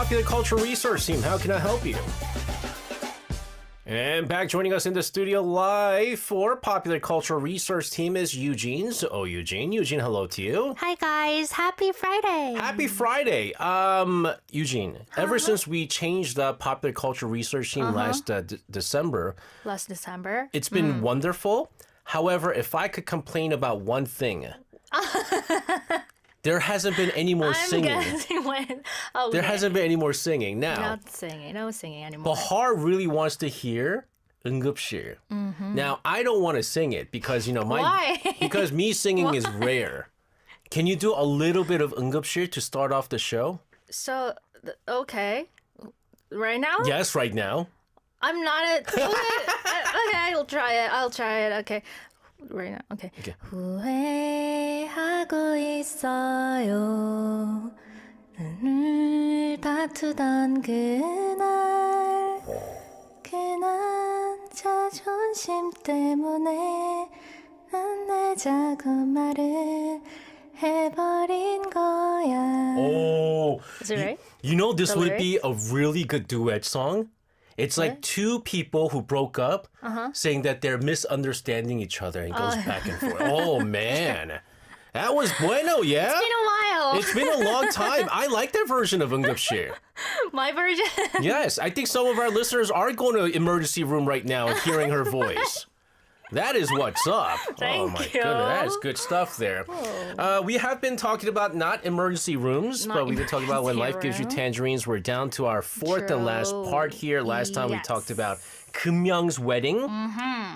Popular Culture Research Team. How can I help you? And back joining us in the studio live for Popular Culture Research Team is Eugene. So, Eugene. Eugene, hello to you. Hi, guys. Happy Friday. Happy Friday. Eugene, ever since we changed the Popular Culture Research Team last December, it's been wonderful. However, if I could complain about one thing, there hasn't been any more singing. There hasn't been any more singing. Now, not singing. No singing anymore. Bahar really wants to hear 응급실. Now, I don't want to sing it because, Why? because me singing is rare. Can you do a little bit of 응급실 to start off the show? So, okay. Right now? Yes, right now. I'm not okay, I'll try it. Okay. Right now. Okay. 후회하고 있어요. 눈을 다투던 그날 괜한 자존심 때문에 난 내자고 말을 해버린 거야. Oh. Is it right? You know, this The would be a really good duet song. It's like two people who broke up saying that they're misunderstanding each other and goes back and forth. Oh, man. That was bueno, yeah? It's been a while. It's been a long time. I like that version of 응급실. My version? Yes, I think some of our listeners are going to emergency room right now and hearing her voice. That is what's up. Thank oh my you. goodness, that is good stuff there. We have been talking about not emergency rooms, but we've been talking about when life gives you tangerines. We're down to our fourth and last part here. Last time we talked about Keumyoung's wedding.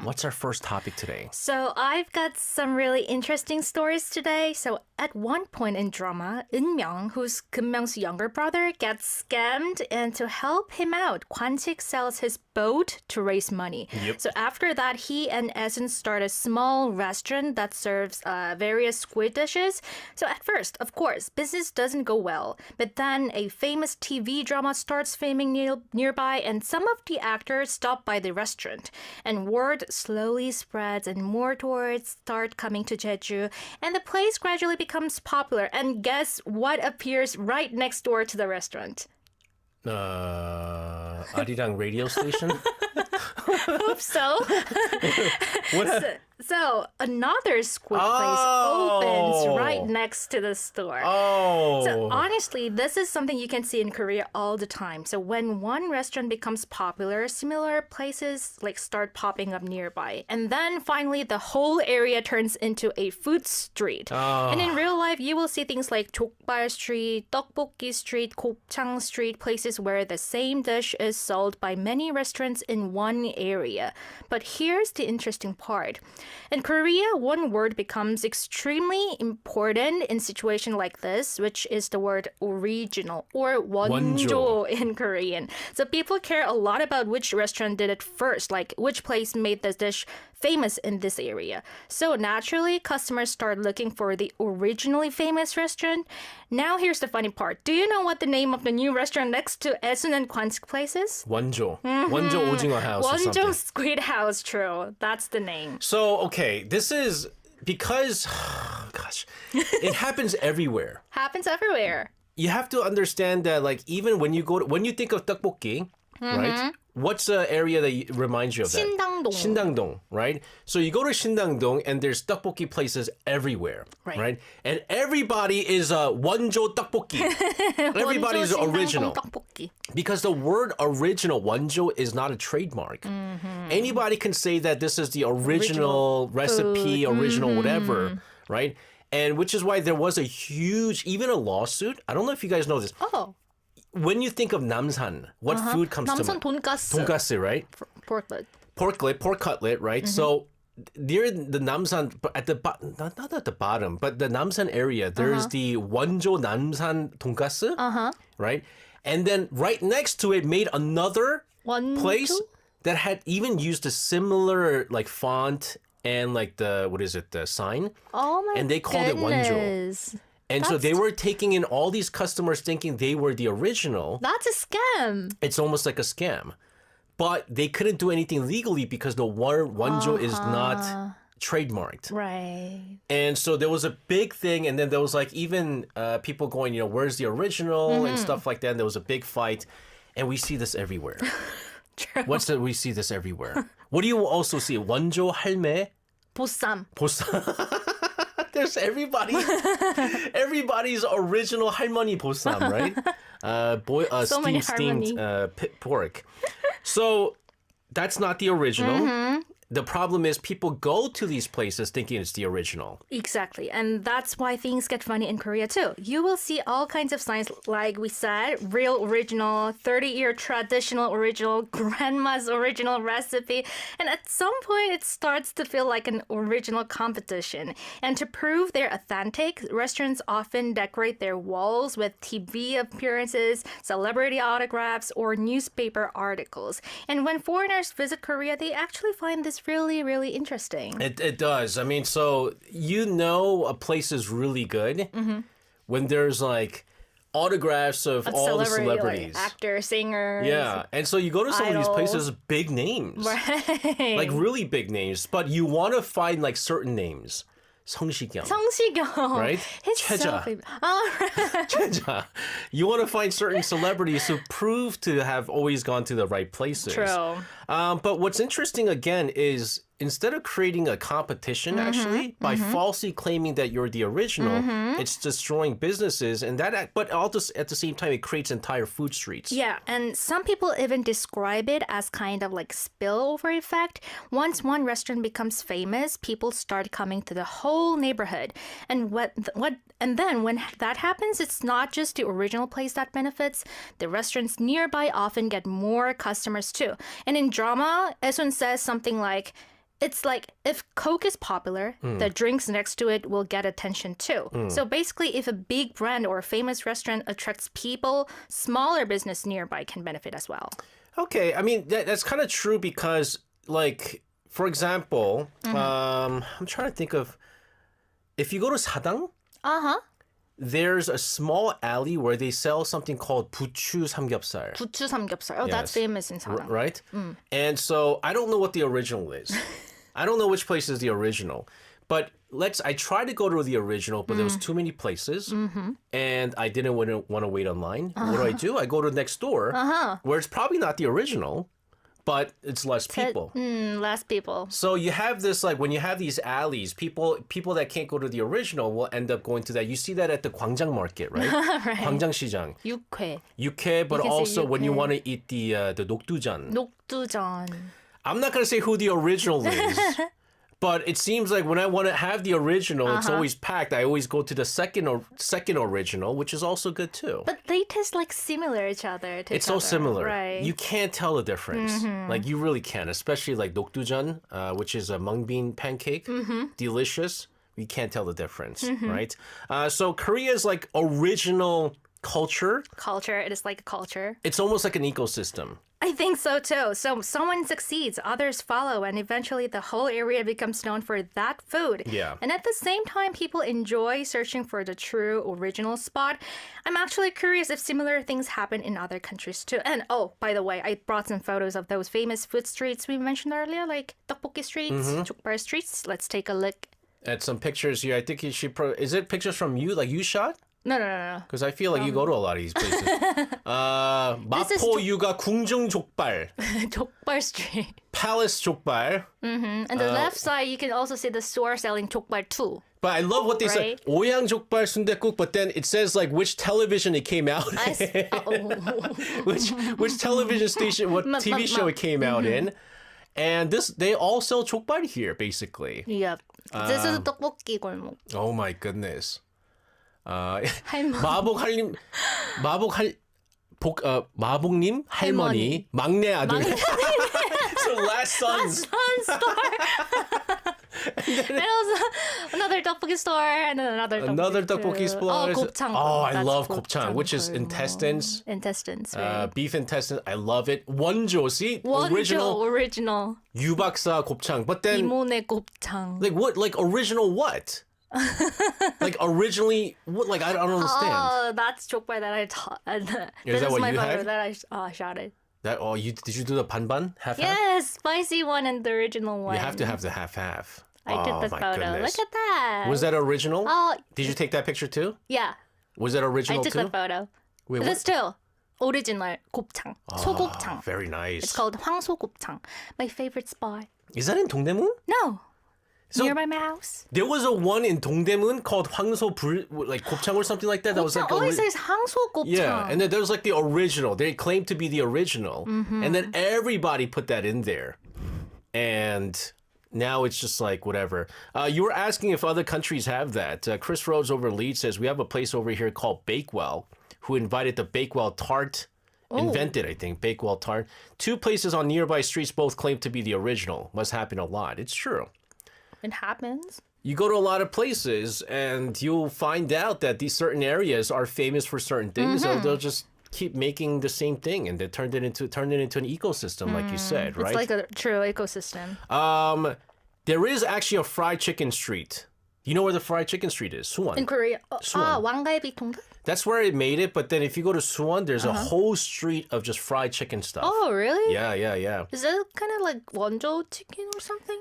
What's our first topic today? So I've got some really interesting stories today. So at one point in drama, Eunmyeong, who's Keumyoung's younger brother, gets scammed, and to help him out, Kwan-sik sells his boat to raise money. Yep. So after that, he and Esun start a small restaurant that serves various squid dishes. So at first, of course, business doesn't go well. But then a famous TV drama starts filming nearby, and some of the actors stop by the restaurant. And word slowly spreads, and more tourists start coming to Jeju, and the place gradually becomes popular. And guess what appears right next door to the restaurant? Arirang radio station? Hope so. So another squid place opens right next to the store. Oh. So honestly, this is something you can see in Korea all the time. So when one restaurant becomes popular, similar places start popping up nearby. And then finally, the whole area turns into a food street. And in real life, you will see things like Jokbal Street, Tteokbokki Street, Gopchang Street, places where the same dish is sold by many restaurants in one area. But here's the interesting part. In Korea, one word becomes extremely important in situation like this, which is the word original or wonjo in Korean. So people care a lot about which restaurant did it first, like which place made this dish famous in this area. So naturally, customers start looking for the originally famous restaurant. Now here's the funny part. Do you know what the name of the new restaurant next to Esun and Kwan-sik place is? 원조. 원조 오징어 house or something. Wonjo Squid House, true. That's the name. So, okay, this is because, gosh, it happens everywhere. Happens everywhere. You have to understand that, even when you think of tteokbokki, right? What's the area that reminds you of that? 신당동. 신당동, right? So you go to 신당동 and there's tteokbokki places everywhere, right? And everybody is 원조 tteokbokki. Everybody is original. Because the word original, 원조, is not a trademark. Anybody can say that this is the original recipe, original whatever, right? And which is why there was a huge, even a lawsuit. I don't know if you guys know this. Oh. When you think of namsan, what food comes to mind? 남산 돈가스. 돈가스, right? Pork cutlet, right? So near the namsan, at the not at the bottom, but the namsan area, there's the 원조 namsan 돈가스, right? And then right next to it, made another place that had even used a similar font and the sign. Oh my And they called it 원조. And so they were taking in all these customers thinking they were the original. That's a scam. It's almost like a scam. But they couldn't do anything legally because the word 원조 is not trademarked. Right. And so there was a big thing, and then there was like even people going, where's the original and stuff like that. And there was a big fight, and we see this everywhere. True. We see this everywhere. What do you also see? 원조 할매? 보쌈. There's everybody's original 할머니 보쌈, right? So many steamed pork. So that's not the original. The problem is people go to these places thinking it's the original. Exactly. And that's why things get funny in Korea too. You will see all kinds of signs, like we said, real original, 30-year traditional original, grandma's original recipe. And at some point, it starts to feel like an original competition. And to prove they're authentic, restaurants often decorate their walls with TV appearances, celebrity autographs, or newspaper articles. And when foreigners visit Korea, they actually find this really, really interesting. It does. I mean, so a place is really good when there's like autographs of all the celebrities. Like actors, singers. Yeah. And so you go to some of these places, big names. Right. Like really big names. But you want to find like certain names. 성시경. Right? He's so famous. Oh, right. 최자. You want to find certain celebrities who prove to have always gone to the right places. True. But what's interesting again is instead of creating a competition actually by falsely claiming that you're the original, it's destroying businesses but also at the same time it creates entire food streets. Yeah, and some people even describe it as kind of like spillover effect. Once one restaurant becomes famous, people start coming to the whole neighborhood. And then when that happens, it's not just the original place that benefits. The restaurants nearby often get more customers too. And in drama, Esun says something like, it's like if Coke is popular, the drinks next to it will get attention too. So basically, if a big brand or a famous restaurant attracts people, smaller business nearby can benefit as well. Okay, I mean, that's kind of true because, like, for example, I'm trying to think of, if you go to 사당, there's a small alley where they sell something called 부추 삼겹살. 부추 삼겹살. Oh, that's famous in 사당. Right? And so I don't know what the original is. I don't know which place is the original. But I tried to go to the original, but there was too many places. And I didn't want to wait online. What do? I go to next door, where it's probably not the original, but it's less people. Less people. So you have this, like, when you have these alleys, people that can't go to the original will end up going to that. You see that at the 광장 market, right? Right. 광장시장. 육회. But also when you want to eat the 녹두전. 녹두전. I'm not going to say who the original is. But it seems like when I want to have the original, it's always packed. I always go to the second original, which is also good too. But they taste like similar to each other. It's so similar. Right. You can't tell the difference. Like you really can, especially like dokdujan, which is a mung bean pancake. Delicious. You can't tell the difference, right? So Korea's like original culture. It is like a culture. It's almost like an ecosystem. I think so too. So someone succeeds, others follow, and eventually the whole area becomes known for that food. Yeah. And at the same time, people enjoy searching for the true original spot. I'm actually curious if similar things happen in other countries too. And oh, by the way, I brought some photos of those famous food streets we mentioned earlier, like tteokbokki streets, 족발 streets. Let's take a look. At some pictures here. I think you should. Is it pictures from you? Like you shot? No. Because I feel like you go to a lot of these places. 마포 육아 궁중 족발. 족발 street. Palace 족발. And the left side, you can also see the store selling 족발 too. But I love what they say. 오양 족발 순댓국, but then it says like which television it came out in. which television station, what TV show it came out in. And they all sell 족발 here, basically. Yep. This is 떡볶이 골목. Oh my goodness. 할머니. 마복님 할머니 막내 아들. So last sons. And also another 떡볶이 store and then another 떡볶이 store. Oh, 곱창. Oh, I love 곱창, which is intestines. Right. Beef intestines. I love it. 원조, see? Original. 유박사 곱창. But then 이모네 곱창. like what? Like original what? Like originally, what? Like I don't understand. Oh, that's 족발 that I taught. Is that what my you photo have? that I shouted. Did you do the 반반 half? Yes, spicy one and the original one. You have to have the half. I took the my photo. goodness. Look at that. Was that original? Oh, Did you take that picture too? yeah. Was that I original took too? the photo. Wait, This too. Original 곱창. 소곱창. Very nice. It's called 황소곱창. My favorite spot. Is that in Dongdaemun? No. So- Nearby my house. There was a one in Dongdaemun called 황소 불 like 곱창 or something like that. That was like always says 황소곱창. yeah, and then there was like the original. They claimed to be the original, and then everybody put that in there, and now it's just like whatever. You were asking if other countries have that. Chris Rhodes over Leeds says we have a place over here called Bakewell, who invited the Bakewell tart. Invented, I think, Bakewell tart. 2 places on nearby streets both claim to be the original. Must happen a lot. It's true. It happens. You go to a lot of places and you'll find out that these certain areas are famous for certain things, or they'll just keep making the same thing, and they turned it into an ecosystem, like you said, right? It's like a true ecosystem. There is actually a fried chicken street. You know where the fried chicken street is? In Suwon. Korea. Suwon. 왕갈비 통닭? That's where it made it, but then if you go to Suwon, there's a whole street of just fried chicken stuff. Oh, really? Yeah. Is that kind of like wonjo chicken or something?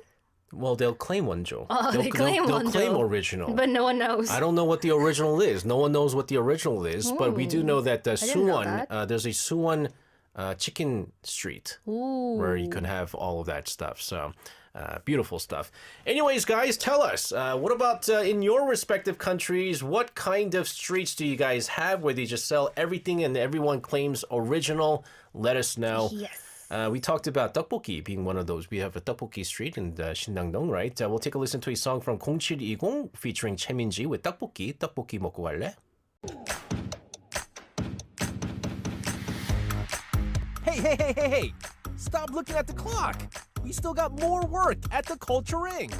Well, they'll claim wonjo. Oh, they'll, they claim they'll wonjo. claim original. But no one knows. I don't know what the original is. No one knows what the original is, but we do know that didn't know Suwon, that. there's a Suwon chicken street where you can have all of that stuff. So beautiful stuff. Anyways, guys, tell us, what about in your respective countries, what kind of streets do you guys have where they just sell everything and everyone claims original? Let us know. Yes. We talked about tteokbokki being one of those. We have a tteokbokki street in Sindang-dong, right? We'll take a listen to a song from 0720 featuring 최민지 with tteokbokki. 떡볶이 먹고 갈래? Hey! Stop looking at the clock! We still got more work at the Culture Inc.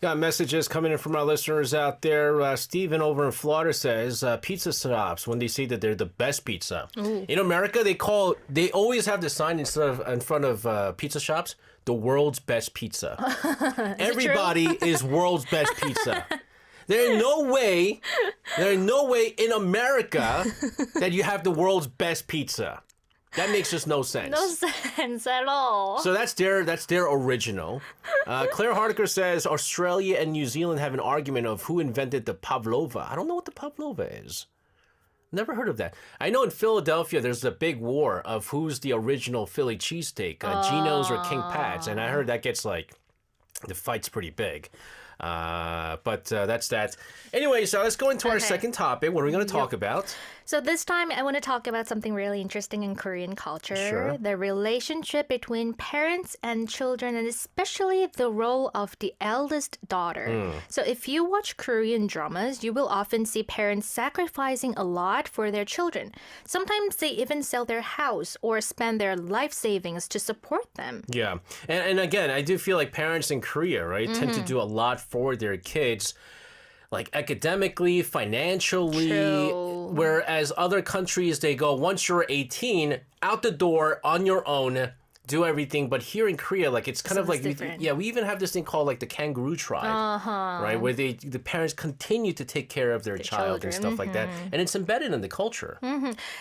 Got messages coming in from our listeners out there. Steven over in Florida says pizza shops, when they say that they're the best pizza. In America, they always have the sign in front of pizza shops, the world's best pizza. Everybody is world's best pizza. There are no way in America that you have the world's best pizza. That makes just no sense. No sense at all. So that's their original. Claire Hardiker says Australia and New Zealand have an argument of who invented the pavlova. I don't know what the pavlova is. Never heard of that. I know in Philadelphia there's a big war of who's the original Philly cheesesteak, Geno's or King Pat's, and I heard that gets like the fight's pretty big. But that's that. Anyway, so let's go into our second topic. What are we going to talk about? So this time I want to talk about something really interesting in Korean culture. Sure. The relationship between parents and children, and especially the role of the eldest daughter. So if you watch Korean dramas, you will often see parents sacrificing a lot for their children. Sometimes they even sell their house or spend their life savings to support them. Yeah. And again, I do feel like parents in Korea, right, tend to do a lot for their kids, like academically, financially. True. Whereas other countries, they go, once you're 18, out the door on your own, do everything. But here in Korea, like it's kind of like, different. we even have this thing called like the kangaroo tribe, right? Where the parents continue to take care of their child and stuff like that. And it's embedded in the culture.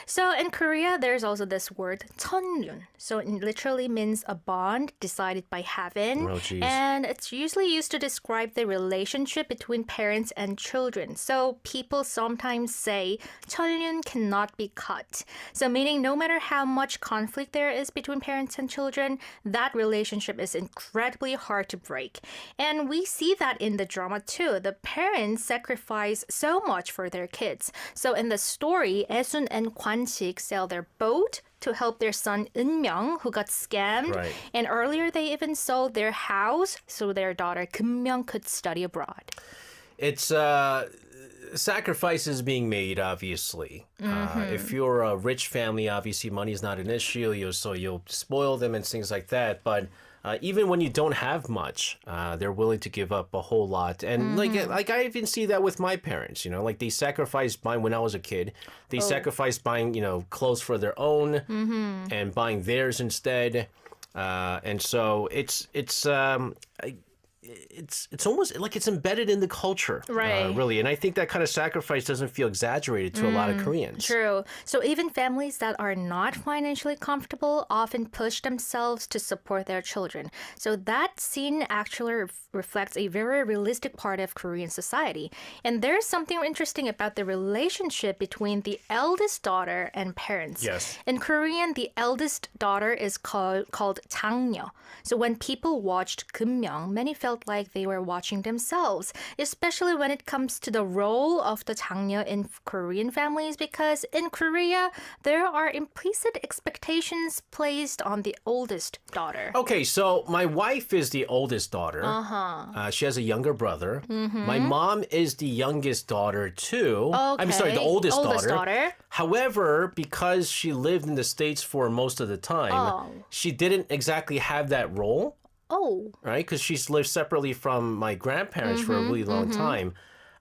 So in Korea, there's also this word 천륜. So it literally means a bond decided by heaven. Oh, geez. And it's usually used to describe the relationship between parents and children. So people sometimes say 천륜 cannot be cut. So meaning no matter how much conflict there is between parents and children, that relationship is incredibly hard to break. And we see that in the drama too. The parents sacrifice so much for their kids. So in the story, Esun and Kwan-sik sell their boat to help their son Eun-myung, who got scammed. Right. And earlier, they even sold their house so their daughter Keun-myung could study abroad. It's sacrifices being made, obviously. If you're a rich family, obviously money's not an issue. You'll spoil them and things like that. But even when you don't have much, they're willing to give up a whole lot. And like I even see that with my parents. You know, like they sacrificed buying when I was a kid. They sacrificed buying clothes for their own and buying theirs instead. And so it's it's almost like it's embedded in the culture, Right. really. And I think that kind of sacrifice doesn't feel exaggerated to a lot of Koreans. True. So even families that are not financially comfortable often push themselves to support their children. So that scene actually reflects a very realistic part of Korean society. And there's something interesting about the relationship between the eldest daughter and parents. Yes. In Korean, the eldest daughter is called 장녀. So when people watched 금명, many felt like they were watching themselves, especially when it comes to the role of the 장녀 in Korean families, because in Korea, there are implicit expectations placed on the oldest daughter. Okay, so my wife is the oldest daughter. She has a younger brother. My mom is the youngest daughter too. I'm sorry, the oldest daughter. However, because she lived in the States for most of the time, she didn't exactly have that role. Oh. Right? Because she's lived separately from my grandparents for a really long time.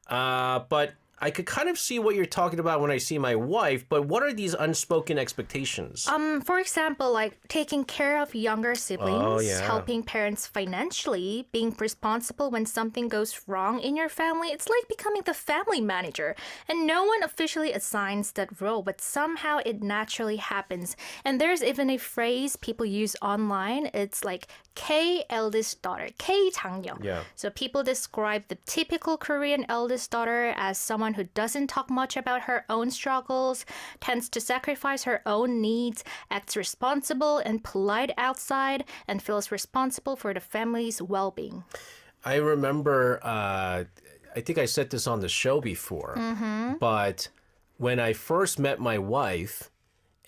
But I could kind of see what you're talking about when I see my wife, but what are these unspoken expectations? For example, like taking care of younger siblings, yeah. helping parents financially, being responsible when something goes wrong in your family. It's like becoming the family manager. And no one officially assigns that role, but somehow it naturally happens. And there's even a phrase people use online. It's like K eldest daughter, K 장녀. Yeah. So people describe the typical Korean eldest daughter as someone who doesn't talk much about her own struggles, tends to sacrifice her own needs, acts responsible and polite outside, and feels responsible for the family's well-being. I remember, I think I said this on the show before, but when I first met my wife,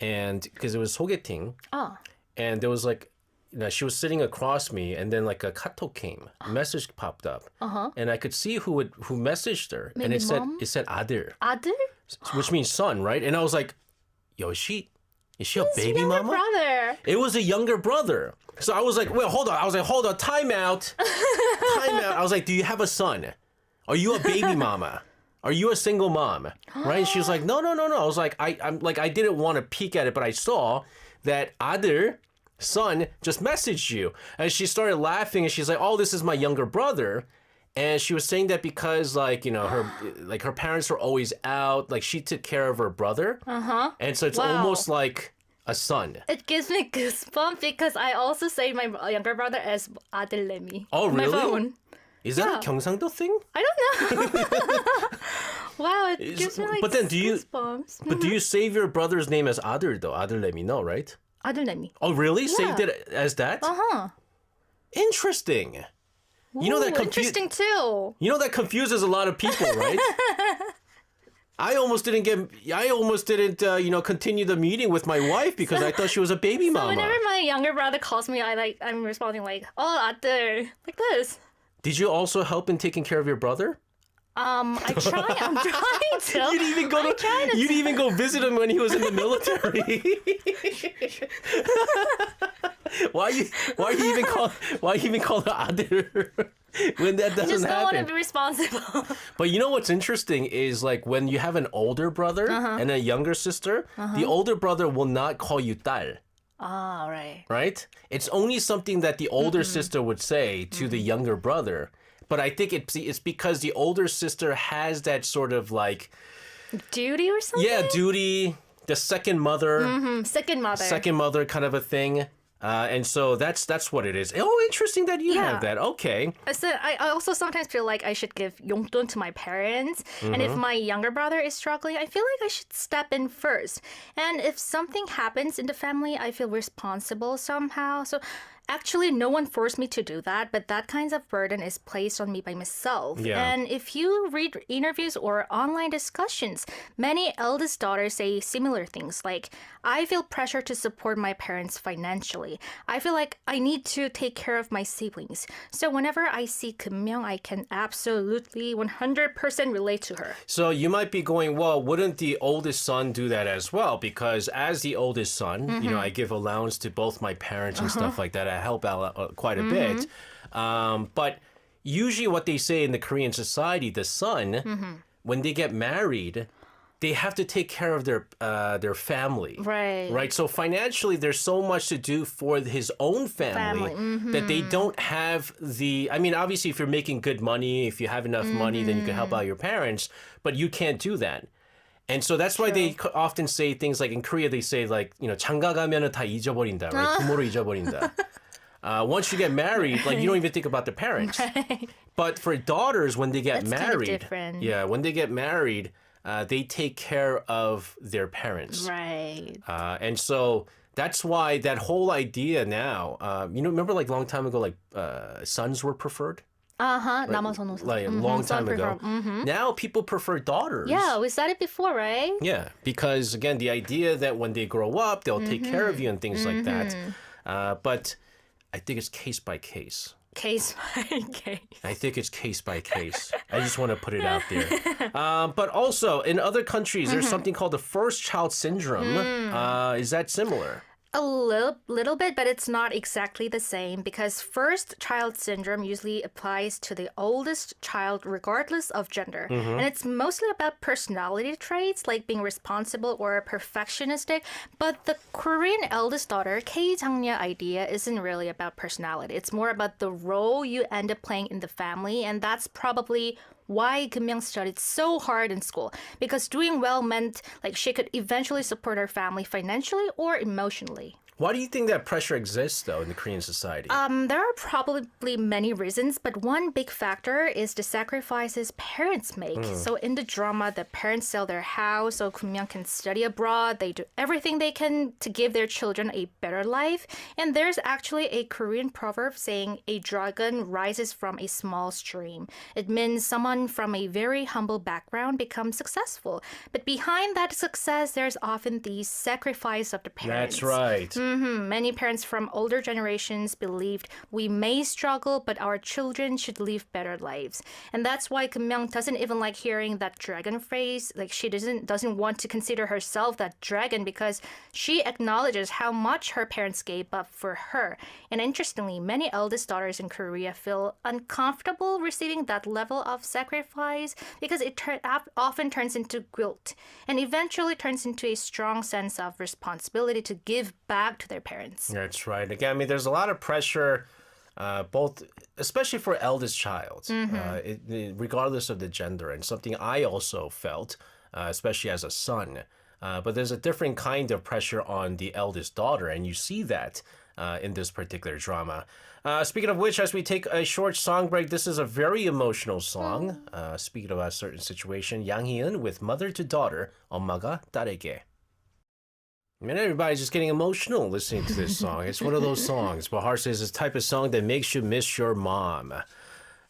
and because it was 소개팅, and there was like, she was sitting across me, and then like a 카톡 came, a message popped up, and I could see who messaged her, and it mom? said 아들, 아들? which means son, right? And I was like, yo, is she a baby Younger mama? brother. It was a younger brother. So I was like, wait, hold on. I was like, hold on, time out. I was like, do you have a son? Are you a baby mama? Are you a single mom? Right? And she was like, no. I was like, I'm like, I didn't want to peek at it, but I saw that 아들, son, just messaged you. And she started laughing and she's like, oh, this is my younger brother. And she was saying that because her parents were always out, like she took care of her brother. And so it's Wow. almost like a son. It gives me goosebumps because I also say my younger brother as 아들내미. Oh, on my really? phone. Is that a 경상도 thing? I don't know. Wow, it gives me like But then goosebumps. But do you save your brother's name as 아들 though? 아들내미, no, right? 아들내미. Oh, really? Saved it as that? Interesting. You know that interesting too. You know that confuses a lot of people, right? I almost didn't continue the meeting with my wife because I thought she was a baby mama. Whenever my younger brother calls me, I'm responding like, "Oh, 아들," like this. Did you also help in taking care of your brother? I'm trying to. You didn't even go visit him when he was in the military. Why you even call the 아들 when that doesn't Just don't want to happen? be responsible. But you know what's interesting is like when you have an older brother and a younger sister, the older brother will not call you 딸. Ah, right. Right? It's only something that the older sister would say to the younger brother. But I think it's because the older sister has that sort of like Duty or something? yeah, duty, the second mother, Second mother. second mother kind of a thing. And so that's what it is. Oh, interesting that you have that. Okay. So I also sometimes feel like I should give 용돈 to my parents. And if my younger brother is struggling, I feel like I should step in first. And if something happens in the family, I feel responsible somehow. So actually, no one forced me to do that, but that kind of burden is placed on me by myself. Yeah. And if you read interviews or online discussions, many eldest daughters say similar things like, I feel pressure to support my parents financially. I feel like I need to take care of my siblings. So whenever I see 금명, I can absolutely 100% relate to her. So you might be going, well, wouldn't the oldest son do that as well? Because as the oldest son, I give allowance to both my parents and stuff like that. I help out quite a bit. But usually what they say in the Korean society, the son, when they get married, they have to take care of their family. Right. Right. So financially, there's so much to do for his own family that they don't have the. I mean, obviously, if you're making good money, if you have enough money, then you can help out your parents. But you can't do that. And so that's why they often say things like in Korea, they say like, 장가 가면은 다 잊어버린다, right? 부모를 잊어버린다. Once you get married, like you don't even think about the parents. Right. But for daughters, when they get That's married, kind of different. yeah, when they get married, they take care of their parents. Right. And so that's why that whole idea now, remember like a long time ago, like sons were preferred? 남아선호. Like a long time ago. Now people prefer daughters. Yeah, we said it before, right? Yeah, because again, the idea that when they grow up, they'll take care of you and things like that. But I think it's case by case. Case by case. I think it's case by case. I just want to put it out there. But also, in other countries, there's something called the first child syndrome. Is that similar? A little bit, but it's not exactly the same because first child syndrome usually applies to the oldest child regardless of gender. And it's mostly about personality traits like being responsible or perfectionistic. But the Korean eldest daughter, K 장녀 idea isn't really about personality. It's more about the role you end up playing in the family, and that's probably why Kim-young studied so hard in school, because doing well meant like she could eventually support her family financially or emotionally. Why do you think that pressure exists, though, in the Korean society? There are probably many reasons, but one big factor is the sacrifices parents make. So in the drama, the parents sell their house so Kun-myung can study abroad. They do everything they can to give their children a better life. And there's actually a Korean proverb saying a dragon rises from a small stream. It means someone from a very humble background becomes successful. But behind that success, there's often the sacrifice of the parents. That's right. Many parents from older generations believed we may struggle, but our children should live better lives. And that's why Kim-myung doesn't even like hearing that dragon phrase. Like she doesn't want to consider herself that dragon because she acknowledges how much her parents gave up for her. And interestingly, many eldest daughters in Korea feel uncomfortable receiving that level of sacrifice because it often turns into guilt and eventually turns into a strong sense of responsibility to give back to their parents. That's right. Again, I mean, there's a lot of pressure, both, especially for eldest child, regardless of the gender, and something I also felt, especially as a son. But there's a different kind of pressure on the eldest daughter, and you see that in this particular drama. Speaking of which, as we take a short song break, this is a very emotional song. Speaking of a certain situation, Yang Hee-eun with Mother to Daughter, 엄마가 딸에게. I mean, everybody's just getting emotional listening to this song. It's one of those songs. Bahar says it's the type of song that makes you miss your mom.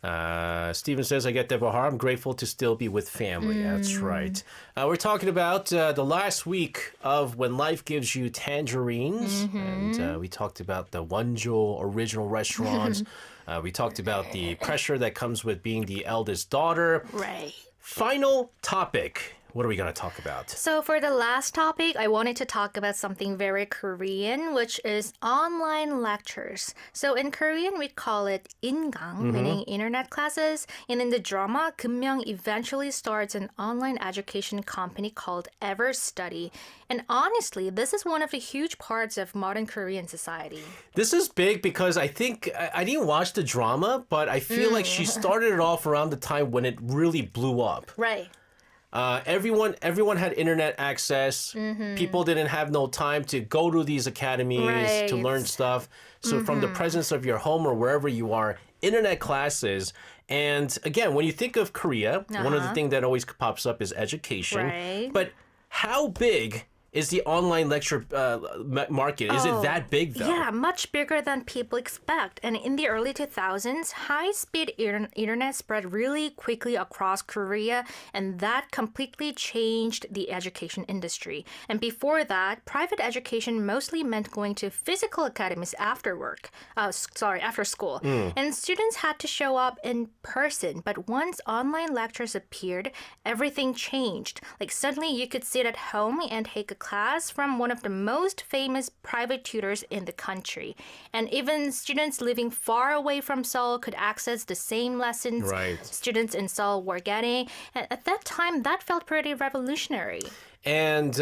Steven says, I get that, Bahar. I'm grateful to still be with family. That's right. We're talking about the last week of When Life Gives You Tangerines. And we talked about the Wonjo original restaurants. We talked about the pressure that comes with being the eldest daughter. Right. Final topic. What are we going to talk about? So for the last topic, I wanted to talk about something very Korean, which is online lectures. So in Korean, we call it 인강, meaning internet classes. And in the drama, Kim-myung eventually starts an online education company called EverStudy. And honestly, this is one of the huge parts of modern Korean society. This is big because I think, I didn't watch the drama, but I feel like she started it off around the time when it really blew up. Right. Everyone had internet access. People didn't have no time to go to these academies to learn stuff. So from the presence of your home or wherever you are, internet classes. And again, when you think of Korea, one of the things that always pops up is education. Right. But how big is the online lecture market? Is it that big, though? Yeah, much bigger than people expect. And in the early 2000s, high-speed internet spread really quickly across Korea, and that completely changed the education industry. And before that, private education mostly meant going to physical academies after school. And students had to show up in person. But once online lectures appeared, everything changed. Like suddenly you could sit at home and take a class from one of the most famous private tutors in the country. And even students living far away from Seoul could access the same lessons students in Seoul were getting. And at that time, that felt pretty revolutionary. And,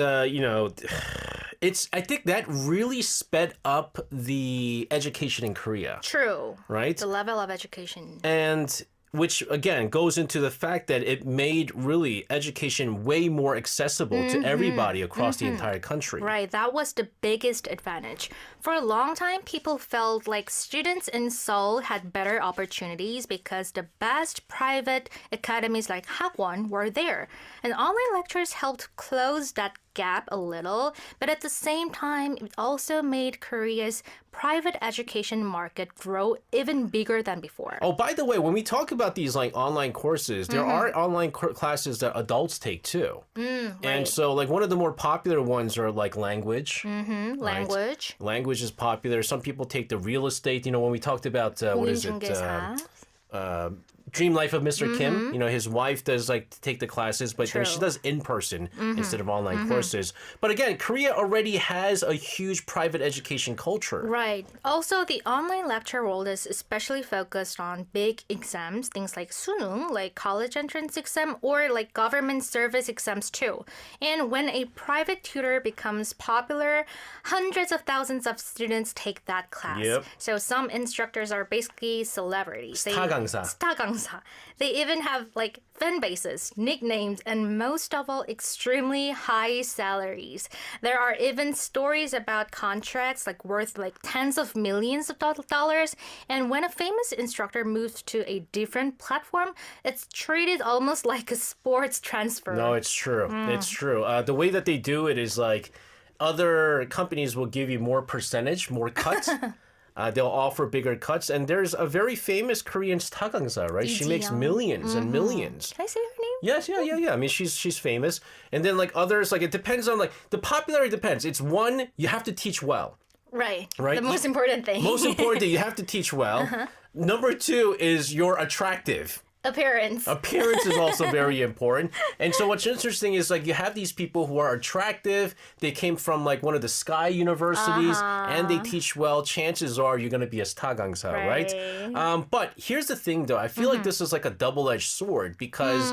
I think that really sped up the education in Korea. True. Right? The level of education. And which, again, goes into the fact that it made really education way more accessible to everybody across the entire country. Right, that was the biggest advantage. For a long time, people felt like students in Seoul had better opportunities because the best private academies like Hagwon were there. And online lectures helped close that gap a little, but at the same time, it also made Korea's private education market grow even bigger than before. Oh, by the way, when we talk about these like online courses, there are online classes that adults take too. And so like one of the more popular ones are like language. Language. Language is popular. Some people take the real estate. You know, when we talked about, what is it? Dream Life of Mr. Kim. You know, his wife does like take the classes, but she does in person instead of online courses. But again, Korea already has a huge private education culture. Right. Also, the online lecture world is especially focused on big exams, things like sunung, like college entrance exam, or like government service exams too. And when a private tutor becomes popular, hundreds of thousands of students take that class. Yep. So some instructors are basically celebrities. 스타 강사. 스타 강사. They even have like fan bases, nicknames, and most of all, extremely high salaries. There are even stories about contracts like worth like tens of millions of dollars. And when a famous instructor moves to a different platform, it's treated almost like a sports transfer. No, it's true. It's true. The way that they do it is like other companies will give you more percentage, more cut. They'll offer bigger cuts. And there's a very famous Korean 스타 강사, right? She makes millions and millions. Can I say her name? Yes, yeah. I mean, she's famous. And then like others, like it depends on like the popularity depends. It's one, you have to teach well. Right. Right. The most important thing. Most important thing, you have to teach well. Number two is you're attractive. Appearance. Appearance is also very important. And so what's interesting is like you have these people who are attractive. They came from like one of the Sky universities and they teach well. Chances are you're going to be a 스타 강사, right? But here's the thing though. I feel like this is like a double-edged sword because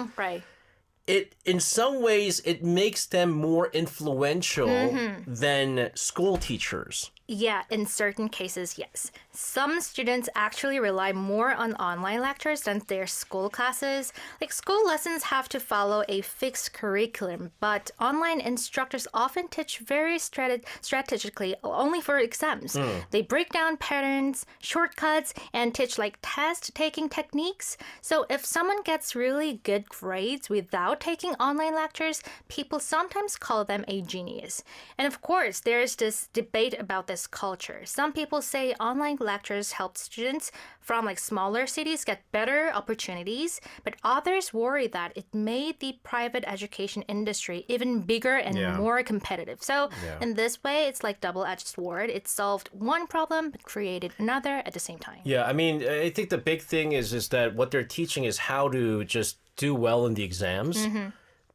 it in some ways it makes them more influential than school teachers. Yeah, in certain cases, yes. Some students actually rely more on online lectures than their school classes. Like school lessons have to follow a fixed curriculum, but online instructors often teach very strategically only for exams. They break down patterns, shortcuts, and teach like test-taking techniques. So if someone gets really good grades without taking online lectures, people sometimes call them a genius. And of course, there's this debate about this culture. Some people say online lectures help students from like smaller cities get better opportunities, but others worry that it made the private education industry even bigger and more competitive. So in this way, it's like double-edged sword. It solved one problem but created another at the same time. Yeah, I mean, I think the big thing is that what they're teaching is how to just do well in the exams,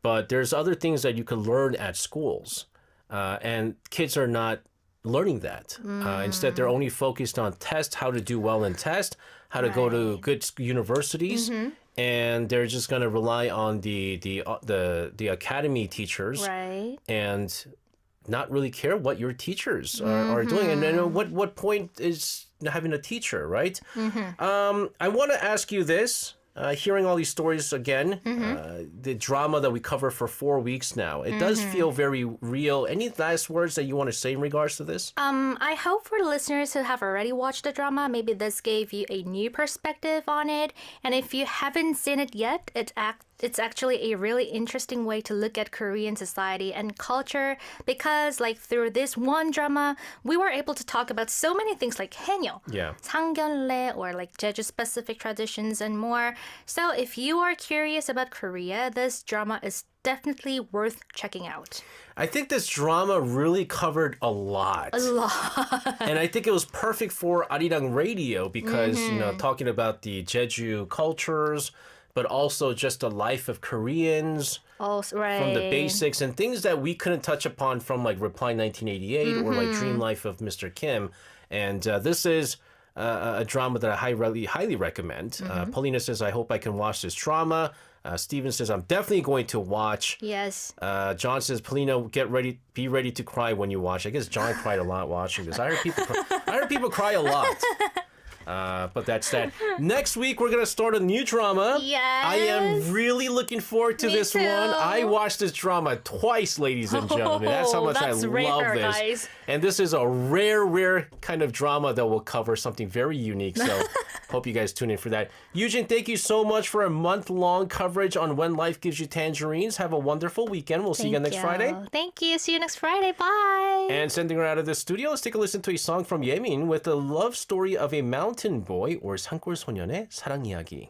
but there's other things that you can learn at schools, and kids are not learning that. Instead, they're only focused on tests, how to do well in tests, how to go to good universities, and they're just going to rely on the academy teachers, and not really care what your teachers are doing. And then what point is having a teacher, right? I want to ask you this. Hearing all these stories again, the drama that we cover for 4 weeks now, it does feel very real. Any last words that you want to say in regards to this? I hope for the listeners who have already watched the drama, maybe this gave you a new perspective on it. And if you haven't seen it yet, it's actually a really interesting way to look at Korean society and culture because like through this one drama, we were able to talk about so many things like haenyeo, 상견례, or like Jeju-specific traditions and more. So if you are curious about Korea, this drama is definitely worth checking out. I think this drama really covered a lot. And I think it was perfect for Arirang Radio because, you know, talking about the Jeju cultures, but also just the life of Koreans. Oh, right. from the basics and things that we couldn't touch upon from like Reply 1988 or like Dream Life of Mr. Kim. And this is a drama that I highly recommend. Paulina says, I hope I can watch this drama. Steven says, I'm definitely going to watch. Yes. John says, Paulina, be ready to cry when you watch. I guess John cried a lot watching this. I heard people cry a lot. But that's that. Next week, we're going to start a new drama. Yes. I am really looking forward to Me this too. one. I watched this drama twice, ladies and gentlemen. That's how much I that's love rare, this. guys. And this is a rare kind of drama that will cover something very unique. So hope you guys tune in for that. Eugene, thank you so much for a month-long coverage on When Life Gives You Tangerines. Have a wonderful weekend. We'll see you again next Friday. Thank you. See you next Friday. Bye. And sending her out of the studio, let's take a listen to a song from Yemin with the love story of a mountain boy or 산골소년의 사랑 이야기.